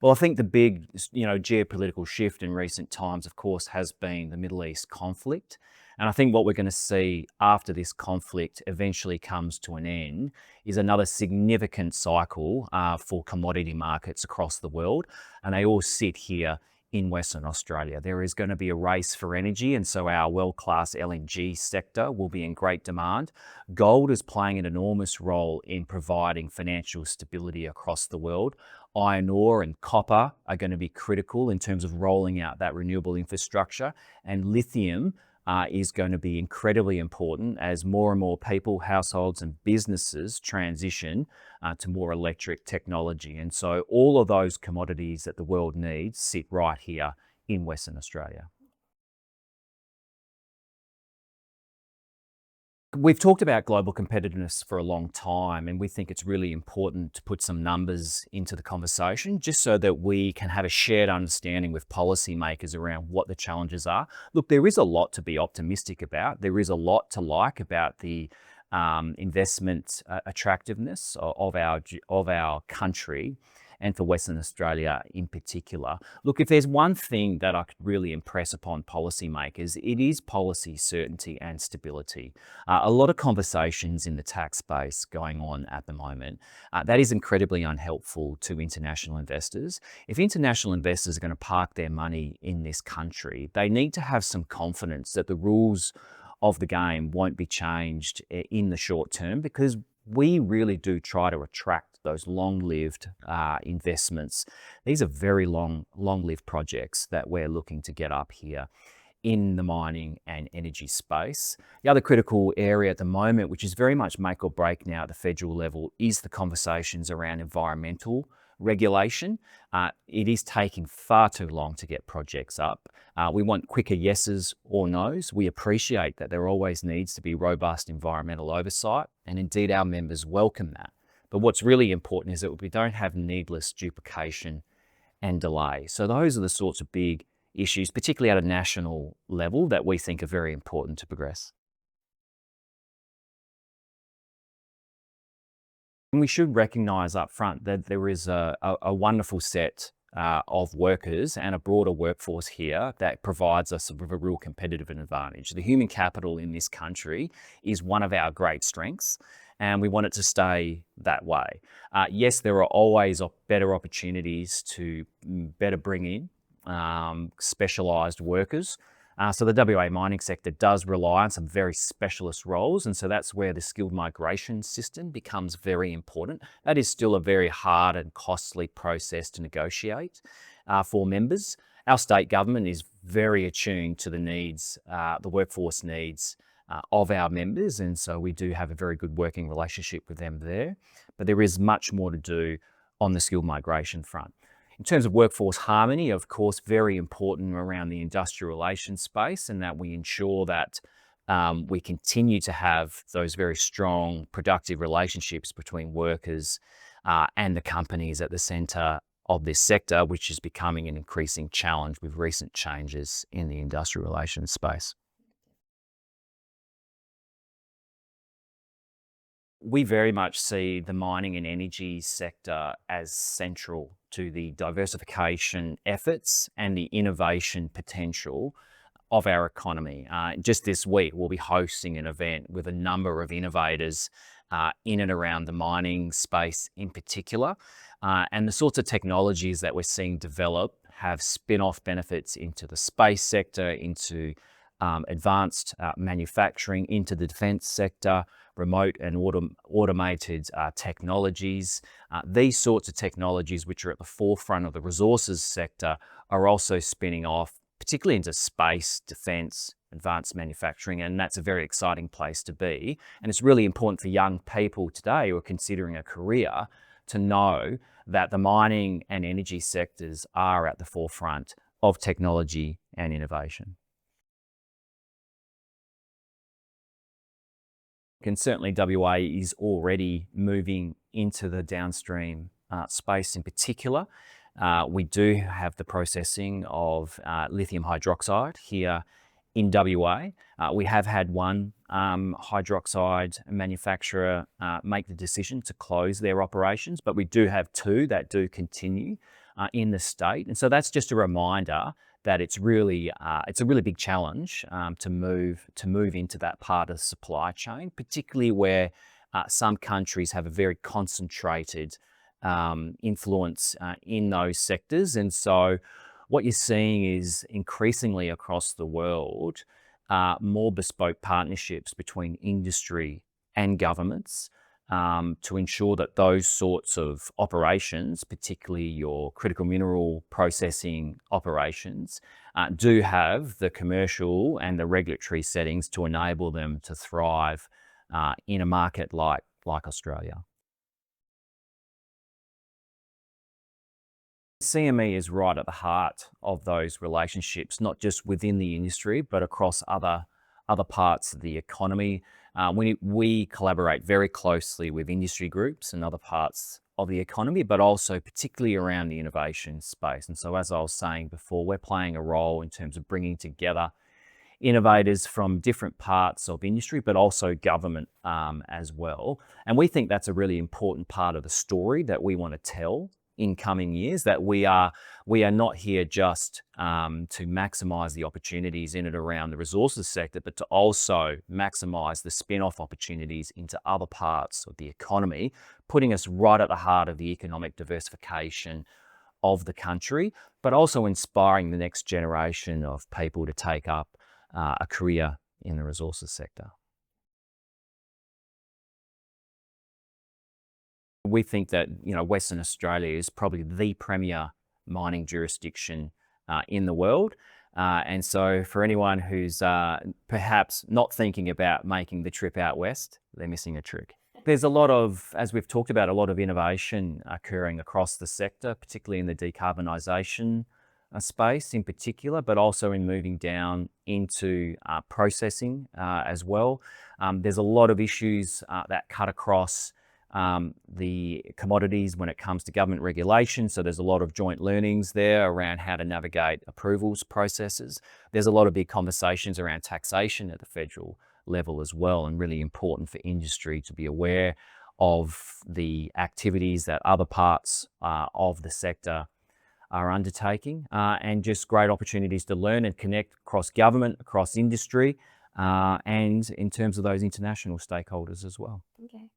Well, I think the big, geopolitical shift in recent times, of course, has been the Middle East conflict. And I think what we're going to see after this conflict eventually comes to an end is another significant cycle for commodity markets across the world. And they all sit here in Western Australia. There is going to be a race for energy, and so our world-class LNG sector will be in great demand. Gold is playing an enormous role in providing financial stability across the world. Iron ore and copper are going to be critical in terms of rolling out that renewable infrastructure, and lithium is going to be incredibly important as more and more people, households and businesses transition to more electric technology. And so all of those commodities that the world needs sit right here in Western Australia. We've talked about global competitiveness for a long time, and we think it's really important to put some numbers into the conversation just so that we can have a shared understanding with policymakers around what the challenges are. Look, there is a lot to be optimistic about. There is a lot to like about the investment attractiveness of our country and for Western Australia in particular. Look, if there's one thing that I could really impress upon policymakers, it is policy certainty and stability. A lot of conversations in the tax space going on at the moment. That is incredibly unhelpful to international investors. If international investors are going to park their money in this country, they need to have some confidence that the rules of the game won't be changed in the short term, because we really do try to attract those long-lived investments. These are very long-lived projects that we're looking to get up here in the mining and energy space. The other critical area at the moment, which is very much make or break now at the federal level, is the conversations around environmental regulation. It is taking far too long to get projects up. We want quicker yeses or nos. We appreciate that there always needs to be robust environmental oversight, and indeed our members welcome that. But what's really important is that we don't have needless duplication and delay. So those are the sorts of big issues, particularly at a national level, that we think are very important to progress. And we should recognise up front that there is a wonderful set of workers and a broader workforce here that provides us with a real competitive advantage. The human capital in this country is one of our great strengths, and we want it to stay that way. Yes, there are always better opportunities to better bring in specialised workers. So the WA mining sector does rely on some very specialist roles, and so that's where the skilled migration system becomes very important. That is still a very hard and costly process to negotiate for members. Our state government is very attuned to the needs, the workforce needs of our members, and so we do have a very good working relationship with them there. But there is much more to do on the skilled migration front. In terms of workforce harmony, of course, very important around the industrial relations space, and that we ensure that we continue to have those very strong, productive relationships between workers and the companies at the centre of this sector, which is becoming an increasing challenge with recent changes in the industrial relations space. We very much see the mining and energy sector as central to the diversification efforts and the innovation potential of our economy. Just this week, we'll be hosting an event with a number of innovators in and around the mining space in particular. And the sorts of technologies that we're seeing develop have spin-off benefits into the space sector, into advanced manufacturing, into the defence sector, remote and automated technologies. These sorts of technologies, which are at the forefront of the resources sector, are also spinning off, particularly into space, defence, advanced manufacturing, and that's a very exciting place to be. And it's really important for young people today who are considering a career to know that the mining and energy sectors are at the forefront of technology and innovation. And certainly WA is already moving into the downstream space in particular. We do have the processing of lithium hydroxide here in WA. We have had one hydroxide manufacturer make the decision to close their operations, but we do have two that do continue in the state. And so that's just a reminder that it's a really big challenge to move into that part of the supply chain, particularly where some countries have a very concentrated influence in those sectors. And so what you're seeing is increasingly across the world, more bespoke partnerships between industry and governments to ensure that those sorts of operations, particularly your critical mineral processing operations, do have the commercial and the regulatory settings to enable them to thrive in a market like Australia. CME is right at the heart of those relationships, not just within the industry, but across other parts of the economy. We collaborate very closely with industry groups and other parts of the economy, but also particularly around the innovation space. And so, as I was saying before, we're playing a role in terms of bringing together innovators from different parts of industry, but also government as well. And we think that's a really important part of the story that we want to tell in coming years, that we are not here just to maximize the opportunities in and around the resources sector, but to also maximize the spin-off opportunities into other parts of the economy, putting us right at the heart of the economic diversification of the country, but also inspiring the next generation of people to take up a career in the resources sector. We think that Western Australia is probably the premier mining jurisdiction in the world. And so for anyone who's perhaps not thinking about making the trip out west, they're missing a trick. There's a lot of, as we've talked about, a lot of innovation occurring across the sector, particularly in the decarbonisation space in particular, but also in moving down into processing as well. There's a lot of issues that cut across the commodities when it comes to government regulation. So there's a lot of joint learnings there around how to navigate approvals processes. There's a lot of big conversations around taxation at the federal level as well, and really important for industry to be aware of the activities that other parts of the sector are undertaking, and just great opportunities to learn and connect across government, across industry, and in terms of those international stakeholders as well. Okay.